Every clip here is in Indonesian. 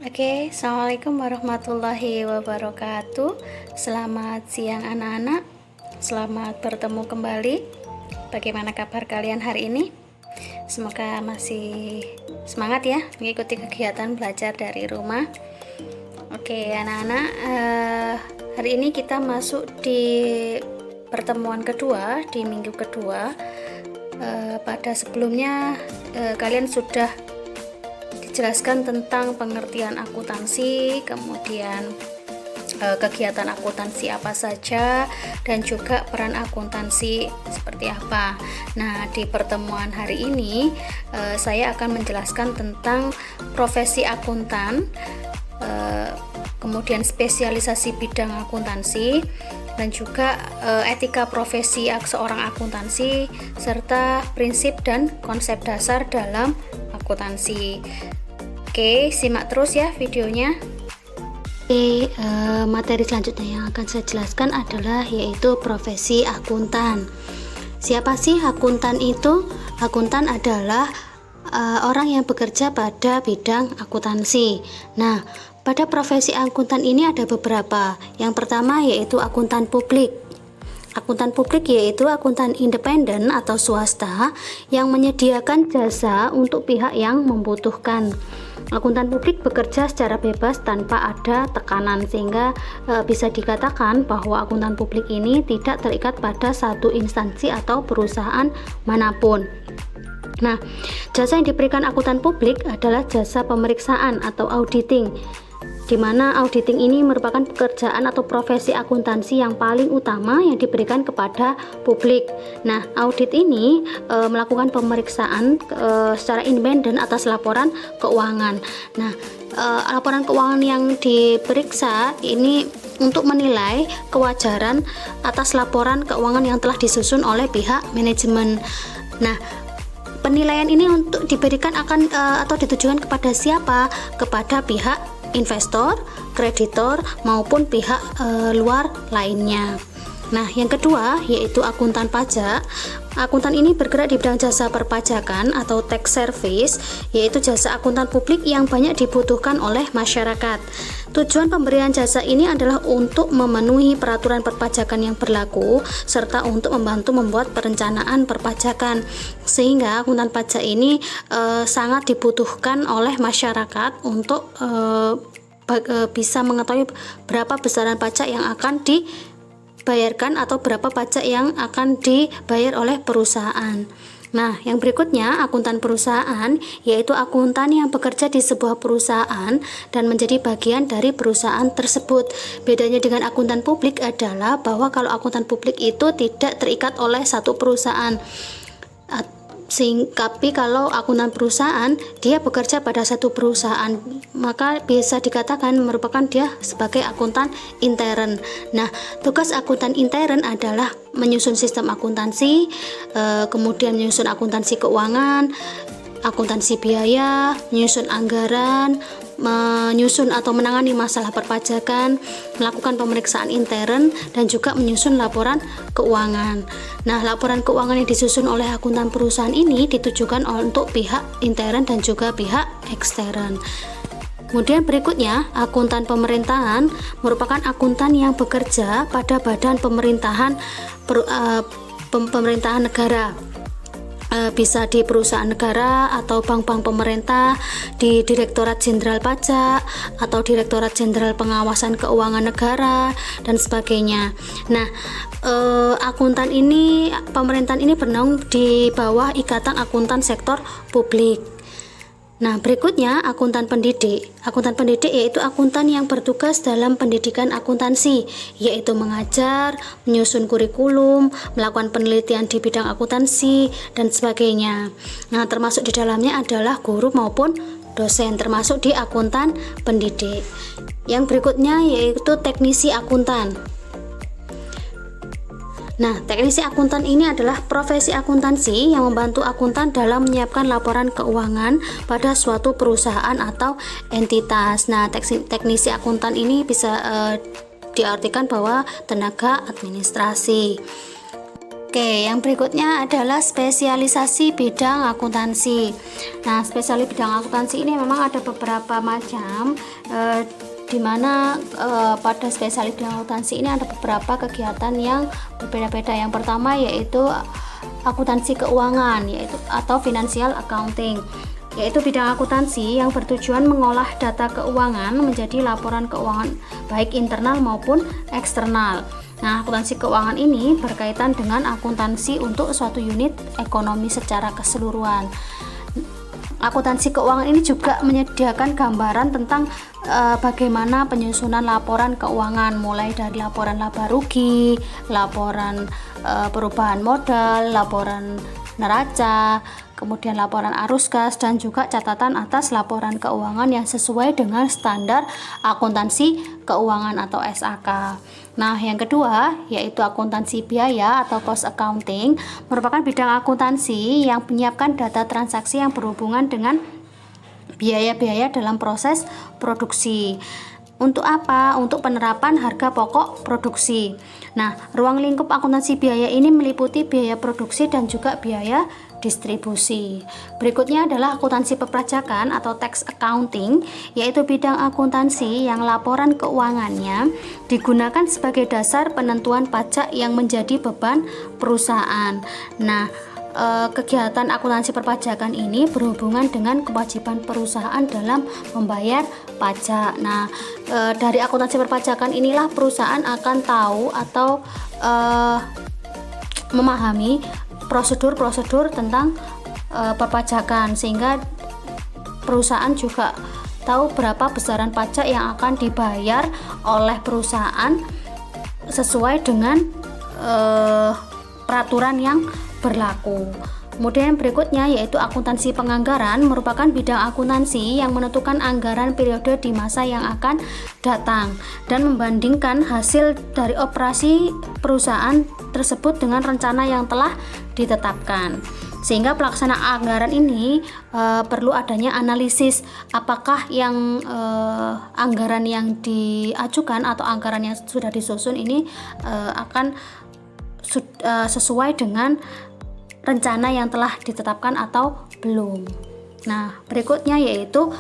Oke, Assalamualaikum warahmatullahi wabarakatuh. Selamat siang anak-anak. Selamat bertemu kembali. Bagaimana kabar kalian hari ini? Semoga masih semangat ya mengikuti kegiatan belajar dari rumah. Oke, anak-anak, hari ini kita masuk di pertemuan kedua, di minggu kedua. Pada sebelumnya kalian sudah dijelaskan tentang pengertian akuntansi, kemudian kegiatan akuntansi apa saja, dan juga peran akuntansi seperti apa. Nah, di pertemuan hari ini saya akan menjelaskan tentang profesi akuntan, kemudian spesialisasi bidang akuntansi, dan juga etika profesi seorang akuntansi, serta prinsip dan konsep dasar dalam akuntansi. Oke, simak terus ya videonya. Oke, materi selanjutnya yang akan saya jelaskan adalah yaitu profesi akuntan. Siapa sih akuntan itu? Akuntan adalah orang yang bekerja pada bidang akuntansi. Nah, pada profesi akuntan ini ada beberapa. Yang pertama yaitu akuntan publik. Akuntan publik yaitu akuntan independen atau swasta yang menyediakan jasa untuk pihak yang membutuhkan. Akuntan publik bekerja secara bebas tanpa ada tekanan, sehingga bisa dikatakan bahwa akuntan publik ini tidak terikat pada satu instansi atau perusahaan manapun. Nah, jasa yang diberikan akuntan publik adalah jasa pemeriksaan atau auditing, di mana auditing ini merupakan pekerjaan atau profesi akuntansi yang paling utama yang diberikan kepada publik. Nah, audit ini melakukan pemeriksaan secara independen atas laporan keuangan. Nah, laporan keuangan yang diperiksa ini untuk menilai kewajaran atas laporan keuangan yang telah disusun oleh pihak manajemen. Nah, penilaian ini untuk diberikan atau ditujukan kepada siapa? Kepada pihak investor, kreditor, maupun pihak luar lainnya. Nah, yang kedua yaitu akuntan pajak. Akuntan ini bergerak di bidang jasa perpajakan atau tax service, yaitu jasa akuntan publik yang banyak dibutuhkan oleh masyarakat. Tujuan pemberian jasa ini adalah untuk memenuhi peraturan perpajakan yang berlaku, serta untuk membantu membuat perencanaan perpajakan, sehingga akuntan pajak ini sangat dibutuhkan oleh masyarakat untuk bisa mengetahui berapa besaran pajak yang akan dibayarkan atau berapa pajak yang akan dibayar oleh perusahaan. Nah, yang berikutnya akuntan perusahaan, yaitu akuntan yang bekerja di sebuah perusahaan dan menjadi bagian dari perusahaan tersebut. Bedanya dengan akuntan publik adalah bahwa kalau akuntan publik itu tidak terikat oleh satu perusahaan. Tapi kalau akuntan perusahaan, dia bekerja pada satu perusahaan, maka bisa dikatakan merupakan dia sebagai akuntan intern. Nah, tugas akuntan intern adalah menyusun sistem akuntansi, kemudian menyusun akuntansi keuangan, akuntansi biaya, menyusun anggaran, menyusun atau menangani masalah perpajakan, melakukan pemeriksaan intern, dan juga menyusun laporan keuangan. Nah, laporan keuangan yang disusun oleh akuntan perusahaan ini ditujukan untuk pihak intern dan juga pihak ekstern. Kemudian berikutnya, akuntan pemerintahan merupakan akuntan yang bekerja pada badan pemerintahan negara. Bisa di perusahaan negara atau bank-bank pemerintah, di Direktorat Jenderal Pajak atau Direktorat Jenderal Pengawasan Keuangan Negara, dan sebagainya. Nah, akuntan ini, pemerintahan ini bernaung di bawah Ikatan Akuntan Sektor Publik. Nah, berikutnya akuntan pendidik. Akuntan pendidik yaitu akuntan yang bertugas dalam pendidikan akuntansi, yaitu mengajar, menyusun kurikulum, melakukan penelitian di bidang akuntansi, dan sebagainya. Nah, termasuk di dalamnya adalah guru maupun dosen, termasuk di akuntan pendidik. Yang berikutnya yaitu teknisi akuntan. Nah, teknisi akuntan ini adalah profesi akuntansi yang membantu akuntan dalam menyiapkan laporan keuangan pada suatu perusahaan atau entitas. Nah, teknisi akuntan ini bisa diartikan bahwa tenaga administrasi. Oke, yang berikutnya adalah spesialisasi bidang akuntansi. Nah, spesialis bidang akuntansi ini memang ada beberapa macam, di mana pada spesialis bidang akuntansi ini ada beberapa kegiatan yang berbeda-beda. Yang pertama yaitu akuntansi keuangan, yaitu atau financial accounting, yaitu bidang akuntansi yang bertujuan mengolah data keuangan menjadi laporan keuangan baik internal maupun eksternal. Nah, akuntansi keuangan ini berkaitan dengan akuntansi untuk suatu unit ekonomi secara keseluruhan. Akuntansi keuangan ini juga menyediakan gambaran tentang bagaimana penyusunan laporan keuangan, mulai dari laporan laba rugi, laporan perubahan modal, laporan neraca, kemudian laporan arus kas, dan juga catatan atas laporan keuangan yang sesuai dengan standar akuntansi keuangan atau SAK. Nah, yang kedua yaitu akuntansi biaya atau cost accounting, merupakan bidang akuntansi yang menyiapkan data transaksi yang berhubungan dengan biaya-biaya dalam proses produksi. Untuk apa? Untuk penerapan harga pokok produksi. Nah, ruang lingkup akuntansi biaya ini meliputi biaya produksi dan juga biaya distribusi. Berikutnya adalah akuntansi perpajakan atau tax accounting, yaitu bidang akuntansi yang laporan keuangannya digunakan sebagai dasar penentuan pajak yang menjadi beban perusahaan. Nah, kegiatan akuntansi perpajakan ini berhubungan dengan kewajiban perusahaan dalam membayar pajak. Nah, dari akuntansi perpajakan inilah perusahaan akan tahu atau memahami prosedur-prosedur tentang perpajakan, sehingga perusahaan juga tahu berapa besaran pajak yang akan dibayar oleh perusahaan sesuai dengan peraturan yang berlaku. Kemudian berikutnya yaitu akuntansi penganggaran, merupakan bidang akuntansi yang menentukan anggaran periode di masa yang akan datang dan membandingkan hasil dari operasi perusahaan tersebut dengan rencana yang telah ditetapkan. Sehingga pelaksanaan anggaran ini perlu adanya analisis apakah yang anggaran yang diajukan atau anggaran yang sudah disusun ini akan sesuai dengan rencana yang telah ditetapkan atau belum. Nah, berikutnya yaitu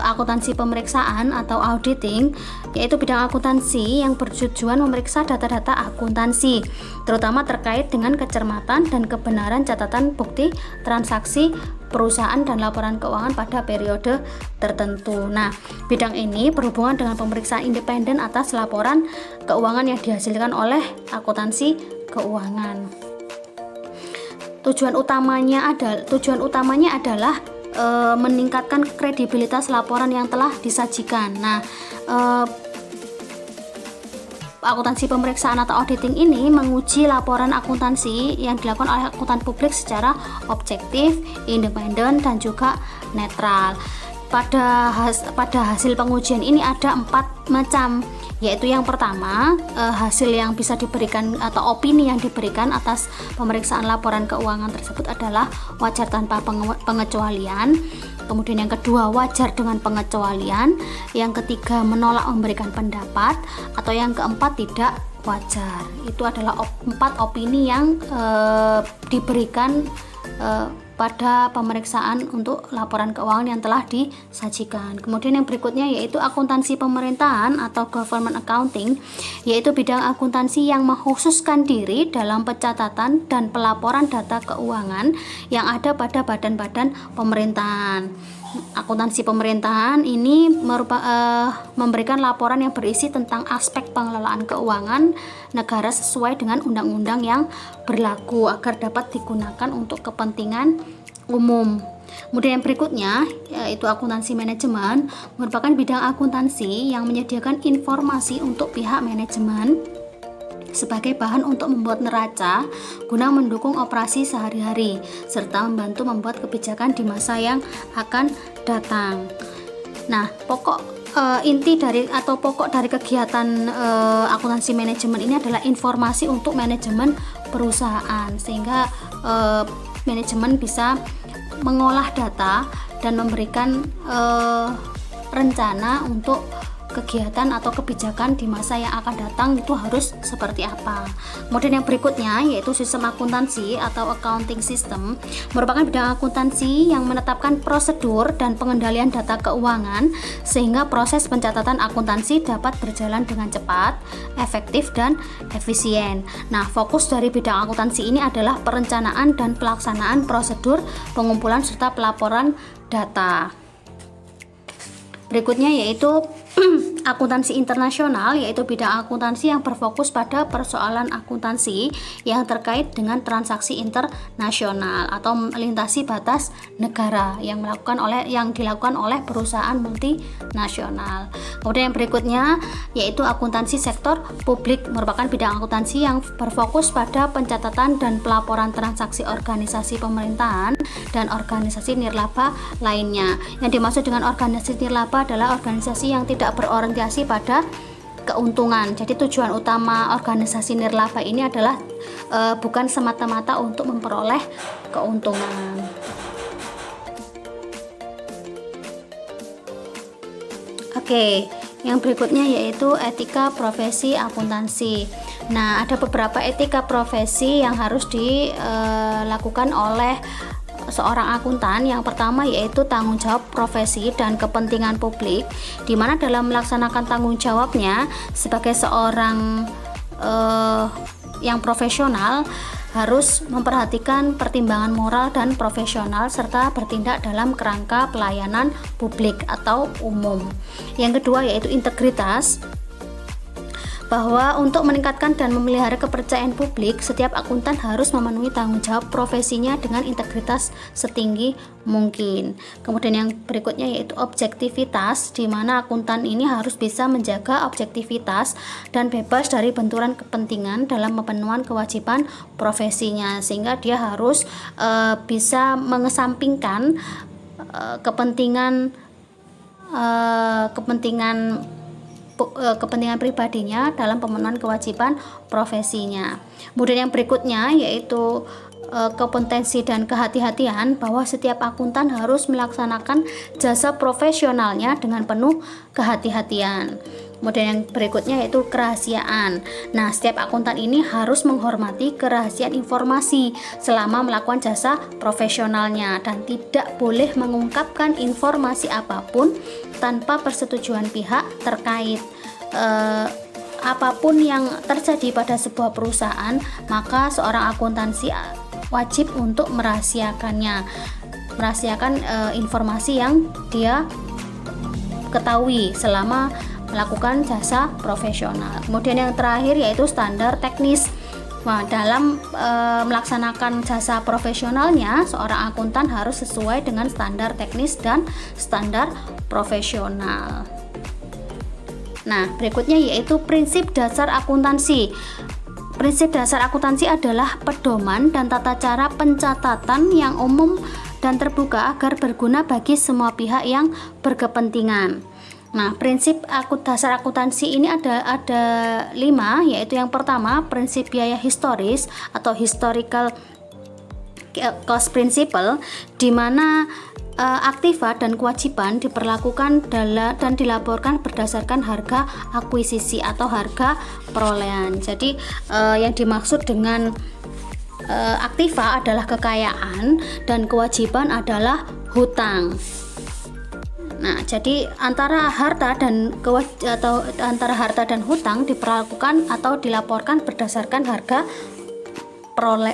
akuntansi pemeriksaan atau auditing, yaitu bidang akuntansi yang bertujuan memeriksa data-data akuntansi, terutama terkait dengan kecermatan dan kebenaran catatan bukti transaksi perusahaan dan laporan keuangan pada periode tertentu. Nah, bidang ini berhubungan dengan pemeriksaan independen atas laporan keuangan yang dihasilkan oleh akuntansi keuangan. Tujuan utamanya adalah meningkatkan kredibilitas laporan yang telah disajikan. Nah, akuntansi pemeriksaan atau auditing ini menguji laporan akuntansi yang dilakukan oleh akuntan publik secara objektif, independen, dan juga netral. Pada hasil pengujian ini ada 4 macam, yaitu yang pertama, hasil yang bisa diberikan atau opini yang diberikan atas pemeriksaan laporan keuangan tersebut adalah wajar tanpa pengecualian. Kemudian yang kedua, wajar dengan pengecualian. Yang ketiga, menolak memberikan pendapat. Atau yang keempat, tidak wajar. Itu adalah 4 opini yang diberikan pada pemeriksaan untuk laporan keuangan yang telah disajikan. Kemudian yang berikutnya yaitu akuntansi pemerintahan atau government accounting, yaitu bidang akuntansi yang mengkhususkan diri dalam pencatatan dan pelaporan data keuangan yang ada pada badan-badan pemerintahan. Akuntansi pemerintahan ini memberikan laporan yang berisi tentang aspek pengelolaan keuangan negara sesuai dengan undang-undang yang berlaku agar dapat digunakan untuk kepentingan umum. Kemudian yang berikutnya yaitu akuntansi manajemen, merupakan bidang akuntansi yang menyediakan informasi untuk pihak manajemen sebagai bahan untuk membuat neraca guna mendukung operasi sehari-hari serta membantu membuat kebijakan di masa yang akan datang. Nah, inti dari kegiatan akuntansi manajemen ini adalah informasi untuk manajemen perusahaan, sehingga manajemen bisa mengolah data dan memberikan rencana untuk kegiatan atau kebijakan di masa yang akan datang itu harus seperti apa. Kemudian yang berikutnya yaitu sistem akuntansi atau accounting system, merupakan bidang akuntansi yang menetapkan prosedur dan pengendalian data keuangan sehingga proses pencatatan akuntansi dapat berjalan dengan cepat, efektif, dan efisien. Nah, fokus dari bidang akuntansi ini adalah perencanaan dan pelaksanaan prosedur pengumpulan serta pelaporan data. Berikutnya yaitu akuntansi internasional, yaitu bidang akuntansi yang berfokus pada persoalan akuntansi yang terkait dengan transaksi internasional atau melintasi batas negara yang dilakukan oleh perusahaan multinasional. Kemudian yang berikutnya yaitu akuntansi sektor publik, merupakan bidang akuntansi yang berfokus pada pencatatan dan pelaporan transaksi organisasi pemerintahan dan organisasi nirlaba lainnya. Yang dimaksud dengan organisasi nirlaba adalah organisasi yang tidak berorientasi pada keuntungan. Jadi tujuan utama organisasi nirlaba ini adalah bukan semata-mata untuk memperoleh keuntungan. Oke, yang berikutnya yaitu etika profesi akuntansi. Nah, ada beberapa etika profesi yang harus dilakukan oleh seorang akuntan. Yang pertama yaitu tanggung jawab profesi dan kepentingan publik, di mana dalam melaksanakan tanggung jawabnya sebagai seorang yang profesional harus memperhatikan pertimbangan moral dan profesional serta bertindak dalam kerangka pelayanan publik atau umum. Yang kedua yaitu integritas, bahwa untuk meningkatkan dan memelihara kepercayaan publik, setiap akuntan harus memenuhi tanggung jawab profesinya dengan integritas setinggi mungkin. Kemudian yang berikutnya yaitu objektivitas, di mana akuntan ini harus bisa menjaga objektivitas dan bebas dari benturan kepentingan dalam pemenuhan kewajiban profesinya, sehingga dia harus bisa mengesampingkan kepentingan pribadinya dalam pemenuhan kewajiban profesinya. Kemudian yang berikutnya yaitu kompetensi dan kehati-hatian, bahwa setiap akuntan harus melaksanakan jasa profesionalnya dengan penuh kehati-hatian. Kemudian yang berikutnya yaitu kerahasiaan. Nah, setiap akuntan ini harus menghormati kerahasiaan informasi selama melakukan jasa profesionalnya dan tidak boleh mengungkapkan informasi apapun tanpa persetujuan pihak terkait. Apapun yang terjadi pada sebuah perusahaan, maka seorang akuntansi wajib untuk merahasiakan informasi yang dia ketahui selama melakukan jasa profesional. Kemudian yang terakhir yaitu standar teknis. Nah, dalam melaksanakan jasa profesionalnya, seorang akuntan harus sesuai dengan standar teknis dan standar profesional. Nah, berikutnya yaitu prinsip dasar akuntansi. Prinsip dasar akuntansi adalah pedoman dan tata cara pencatatan yang umum dan terbuka agar berguna bagi semua pihak yang berkepentingan. Nah, prinsip dasar akuntansi ini ada 5, yaitu yang pertama prinsip biaya historis atau historical cost principle, di mana aktiva dan kewajiban diperlakukan dan dilaporkan berdasarkan harga akuisisi atau harga perolehan. Jadi yang dimaksud dengan aktiva adalah kekayaan dan kewajiban adalah hutang. Nah, jadi antara harta dan hutang diperlakukan atau dilaporkan berdasarkan harga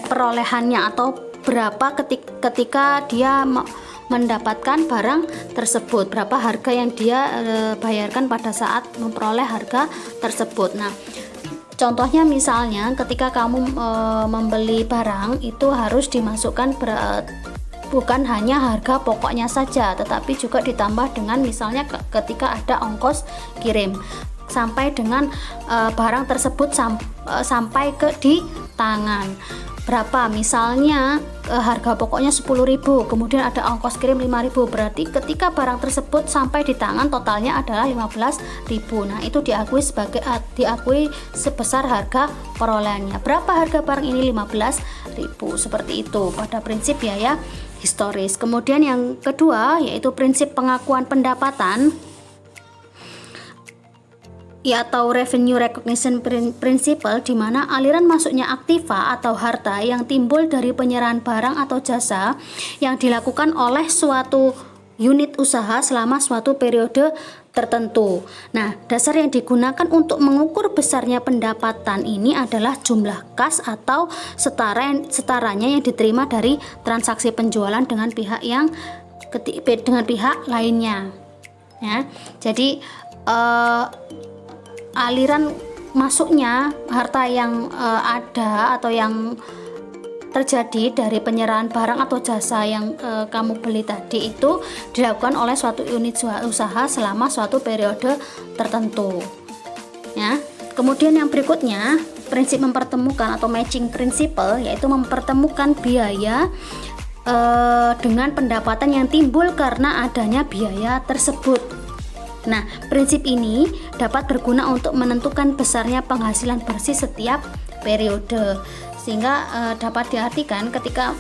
perolehannya atau berapa ketika dia mendapatkan barang tersebut, berapa harga yang dia bayarkan pada saat memperoleh harga tersebut. Nah, contohnya misalnya ketika kamu membeli barang, itu harus dimasukkan bukan hanya harga pokoknya saja, tetapi juga ditambah dengan misalnya ketika ada ongkos kirim sampai dengan barang tersebut sampai di tangan. Berapa? Misalnya harga pokoknya 10.000, kemudian ada ongkos kirim 5.000, berarti ketika barang tersebut sampai di tangan totalnya adalah 15.000. Nah, itu diakui sebesar harga perolehannya. Berapa harga barang ini? 15.000. Seperti itu pada prinsip biaya historis. Kemudian yang kedua yaitu prinsip pengakuan pendapatan. ya atau revenue recognition principle, di mana aliran masuknya aktiva atau harta yang timbul dari penyerahan barang atau jasa yang dilakukan oleh suatu unit usaha selama suatu periode tertentu. Nah, dasar yang digunakan untuk mengukur besarnya pendapatan ini adalah jumlah kas atau setaranya yang diterima dari transaksi penjualan dengan pihak lainnya. Ya, jadi aliran masuknya harta yang ada atau yang terjadi dari penyerahan barang atau jasa yang kamu beli tadi itu dilakukan oleh suatu unit usaha selama suatu periode tertentu. Ya. Kemudian yang berikutnya, prinsip mempertemukan atau matching principle, yaitu mempertemukan biaya dengan pendapatan yang timbul karena adanya biaya tersebut. Nah, prinsip ini dapat berguna untuk menentukan besarnya penghasilan bersih setiap periode, sehingga dapat diartikan ketika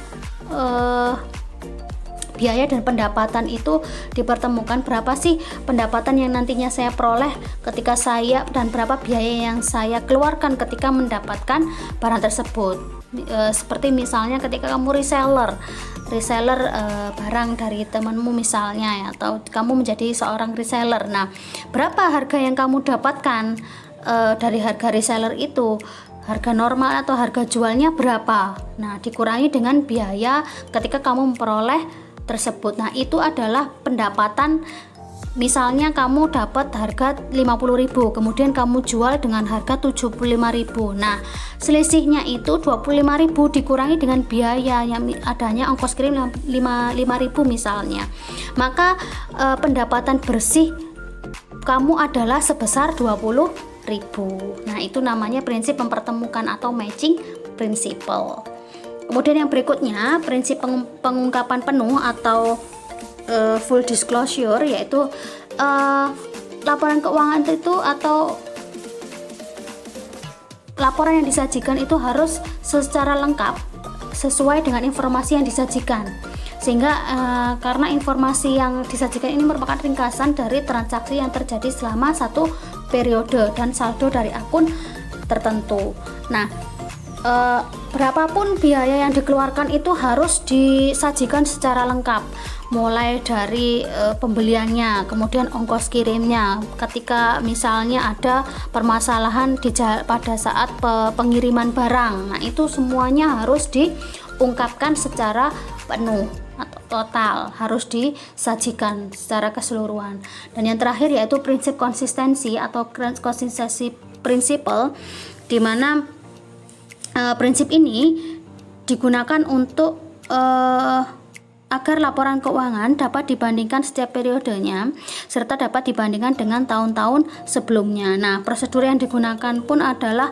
biaya dan pendapatan itu dipertemukan, berapa sih pendapatan yang nantinya saya peroleh ketika saya dan berapa biaya yang saya keluarkan ketika mendapatkan barang tersebut. Seperti misalnya ketika kamu reseller barang dari temanmu misalnya, ya, atau kamu menjadi seorang reseller. Nah, berapa harga yang kamu dapatkan dari harga reseller itu? Harga normal atau harga jualnya berapa? Nah, dikurangi dengan biaya ketika kamu memperoleh tersebut. Nah, itu adalah pendapatan. Misalnya kamu dapat harga 50.000, kemudian kamu jual dengan harga 75.000. Nah, selisihnya itu 25.000 dikurangi dengan biaya yang adanya ongkos kirim 5.000 misalnya. Maka pendapatan bersih kamu adalah sebesar 20.000. Nah, itu namanya prinsip mempertemukan atau matching principle. Kemudian yang berikutnya, prinsip pengungkapan penuh atau full disclosure, yaitu laporan keuangan itu atau laporan yang disajikan itu harus secara lengkap sesuai dengan informasi yang disajikan, sehingga karena informasi yang disajikan ini merupakan ringkasan dari transaksi yang terjadi selama satu periode dan saldo dari akun tertentu. Nah, berapapun biaya yang dikeluarkan itu harus disajikan secara lengkap, mulai dari pembeliannya, kemudian ongkos kirimnya, ketika misalnya ada permasalahan pada saat pengiriman barang. Nah, itu semuanya harus diungkapkan secara penuh atau total, harus disajikan secara keseluruhan. Dan yang terakhir yaitu prinsip konsistensi atau konsistensi principle, di mana prinsip ini digunakan untuk agar laporan keuangan dapat dibandingkan setiap periodenya serta dapat dibandingkan dengan tahun-tahun sebelumnya. Nah, prosedur yang digunakan pun adalah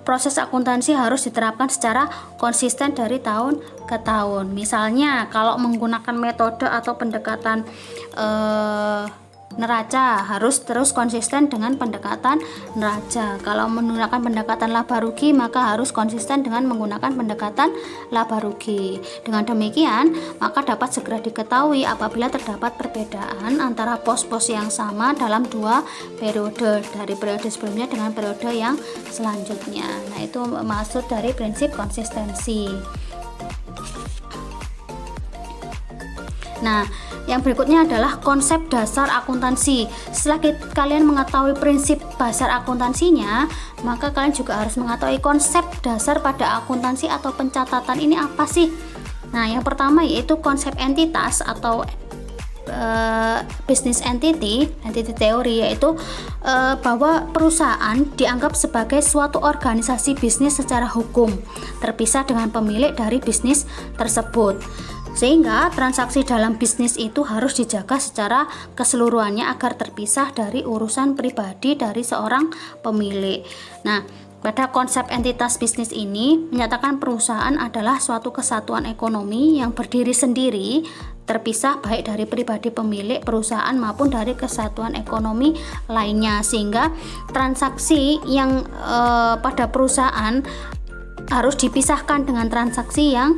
proses akuntansi harus diterapkan secara konsisten dari tahun ke tahun. Misalnya kalau menggunakan metode atau pendekatan neraca, harus terus konsisten dengan pendekatan neraca. Kalau menggunakan pendekatan laba rugi, maka harus konsisten dengan menggunakan pendekatan laba rugi. Dengan demikian, maka dapat segera diketahui apabila terdapat perbedaan antara pos-pos yang sama dalam dua periode, dari periode sebelumnya dengan periode yang selanjutnya. Nah, itu maksud dari prinsip konsistensi. Nah, yang berikutnya adalah konsep dasar akuntansi. Setelah kalian mengetahui prinsip dasar akuntansinya, maka kalian juga harus mengetahui konsep dasar pada akuntansi atau pencatatan ini apa sih? Nah, yang pertama yaitu konsep entitas atau business entity teori, yaitu bahwa perusahaan dianggap sebagai suatu organisasi bisnis secara hukum, terpisah dengan pemilik dari bisnis tersebut. Sehingga transaksi dalam bisnis itu harus dijaga secara keseluruhannya agar terpisah dari urusan pribadi dari seorang pemilik. Nah, pada konsep entitas bisnis ini menyatakan perusahaan adalah suatu kesatuan ekonomi yang berdiri sendiri, terpisah baik dari pribadi pemilik perusahaan maupun dari kesatuan ekonomi lainnya, sehingga transaksi yang pada perusahaan harus dipisahkan dengan transaksi yang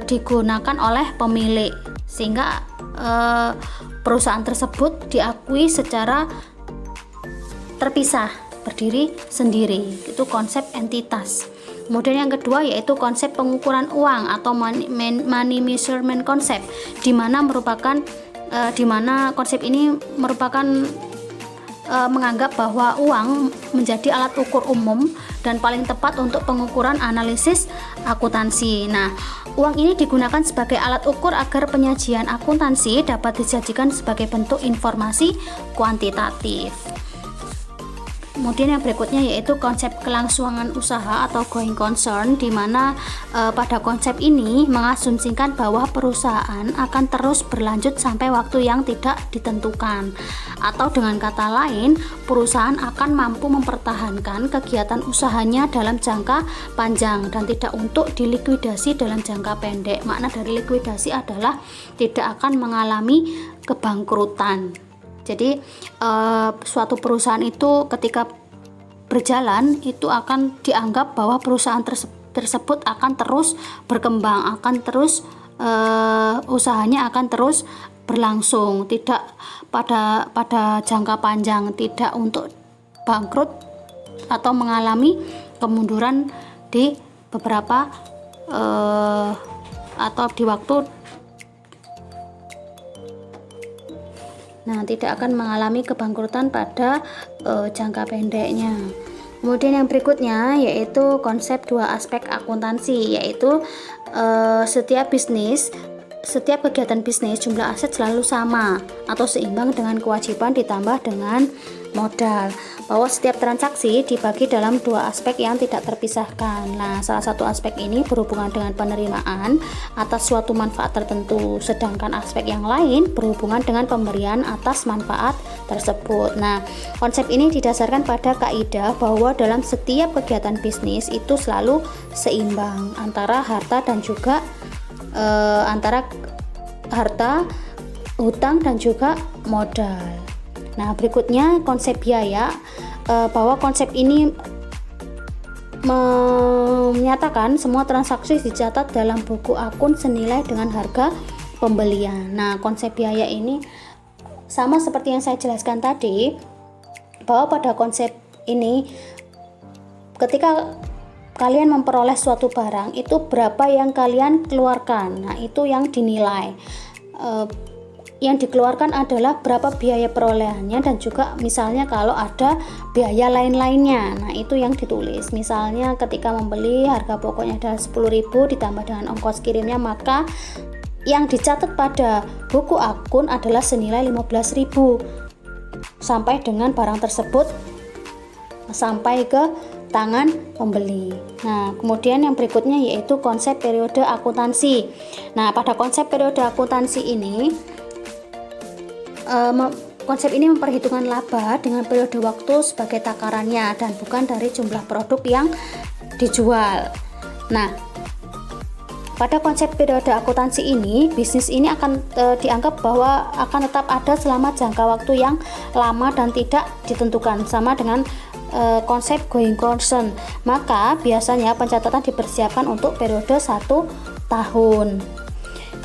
digunakan oleh pemilik, sehingga perusahaan tersebut diakui secara terpisah, berdiri sendiri. Itu konsep entitas. Kemudian yang kedua yaitu konsep pengukuran uang atau money measurement concept, di mana konsep ini merupakan menganggap bahwa uang menjadi alat ukur umum dan paling tepat untuk pengukuran analisis akuntansi. Nah, uang ini digunakan sebagai alat ukur agar penyajian akuntansi dapat disajikan sebagai bentuk informasi kuantitatif. Kemudian yang berikutnya yaitu konsep kelangsungan usaha atau going concern, di mana pada konsep ini mengasumsikan bahwa perusahaan akan terus berlanjut sampai waktu yang tidak ditentukan, atau dengan kata lain perusahaan akan mampu mempertahankan kegiatan usahanya dalam jangka panjang dan tidak untuk dilikuidasi dalam jangka pendek. Makna dari likuidasi adalah tidak akan mengalami kebangkrutan. Jadi suatu perusahaan itu ketika berjalan itu akan dianggap bahwa perusahaan tersebut akan terus berkembang, akan terus usahanya akan terus berlangsung, tidak pada jangka panjang, tidak untuk bangkrut atau mengalami kemunduran di beberapa atau di waktu. Nah, tidak akan mengalami kebangkrutan pada jangka pendeknya. Kemudian yang berikutnya yaitu konsep dua aspek akuntansi, yaitu setiap kegiatan bisnis jumlah aset selalu sama atau seimbang dengan kewajiban ditambah dengan modal, bahwa setiap transaksi dibagi dalam dua aspek yang tidak terpisahkan. Nah, salah satu aspek ini berhubungan dengan penerimaan atas suatu manfaat tertentu, sedangkan aspek yang lain berhubungan dengan pemberian atas manfaat tersebut. Nah, konsep ini didasarkan pada kaidah bahwa dalam setiap kegiatan bisnis itu selalu seimbang antara harta dan juga antara harta, hutang dan juga modal. Nah, berikutnya konsep biaya, bahwa konsep ini menyatakan semua transaksi dicatat dalam buku akun senilai dengan harga pembelian. Nah, konsep biaya ini sama seperti yang saya jelaskan tadi, bahwa pada konsep ini ketika kalian memperoleh suatu barang, itu berapa yang kalian keluarkan. Nah, itu yang dinilai. Yang dikeluarkan adalah berapa biaya perolehannya, dan juga misalnya kalau ada biaya lain-lainnya, nah itu yang ditulis. Misalnya ketika membeli harga pokoknya adalah 10.000 ditambah dengan ongkos kirimnya, maka yang dicatat pada buku akun adalah senilai 15.000 sampai dengan barang tersebut sampai ke tangan pembeli. Nah, kemudian yang berikutnya yaitu konsep periode akuntansi. Nah, pada konsep periode akuntansi ini konsep ini memperhitungkan laba dengan periode waktu sebagai takarannya dan bukan dari jumlah produk yang dijual. Nah, pada konsep periode akuntansi ini, bisnis ini akan dianggap bahwa akan tetap ada selama jangka waktu yang lama dan tidak ditentukan, sama dengan konsep going concern. Maka biasanya pencatatan dipersiapkan untuk periode 1 tahun.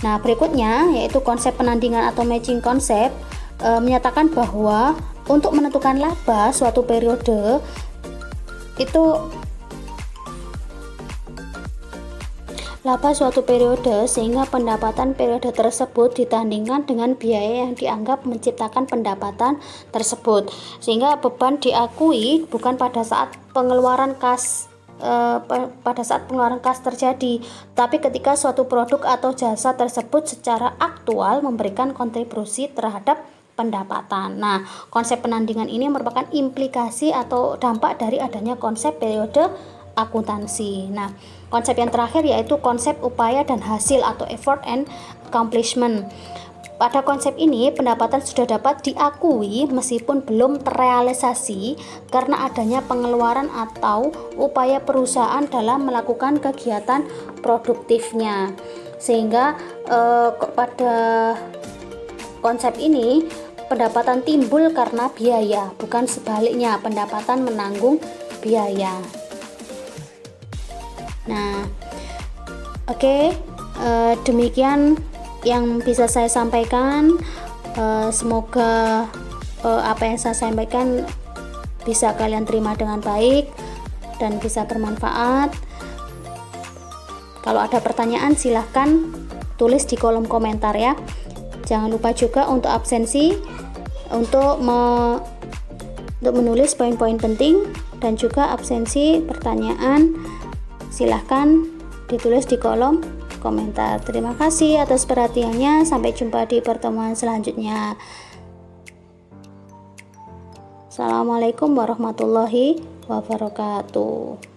Nah, berikutnya yaitu konsep penandingan atau matching concept, menyatakan bahwa untuk menentukan laba suatu periode sehingga pendapatan periode tersebut ditandingkan dengan biaya yang dianggap menciptakan pendapatan tersebut, sehingga beban diakui bukan pada saat pengeluaran kas terjadi, tapi ketika suatu produk atau jasa tersebut secara aktual memberikan kontribusi terhadap pendapatan. Nah, konsep penandingan ini merupakan implikasi atau dampak dari adanya konsep periode akuntansi. Nah, konsep yang terakhir yaitu konsep upaya dan hasil atau effort and accomplishment. Pada konsep ini, pendapatan sudah dapat diakui meskipun belum terrealisasi karena adanya pengeluaran atau upaya perusahaan dalam melakukan kegiatan produktifnya. Sehingga pada konsep ini pendapatan timbul karena biaya, bukan sebaliknya, pendapatan menanggung biaya. Nah, oke, demikian yang bisa saya sampaikan. Semoga apa yang saya sampaikan bisa kalian terima dengan baik dan bisa bermanfaat. Kalau ada pertanyaan silahkan tulis di kolom komentar ya. Jangan lupa juga untuk absensi, untuk menulis poin-poin penting, dan juga absensi pertanyaan silahkan ditulis di kolom komentar. Terima kasih atas perhatiannya. Sampai jumpa di pertemuan selanjutnya. Assalamualaikum warahmatullahi wabarakatuh.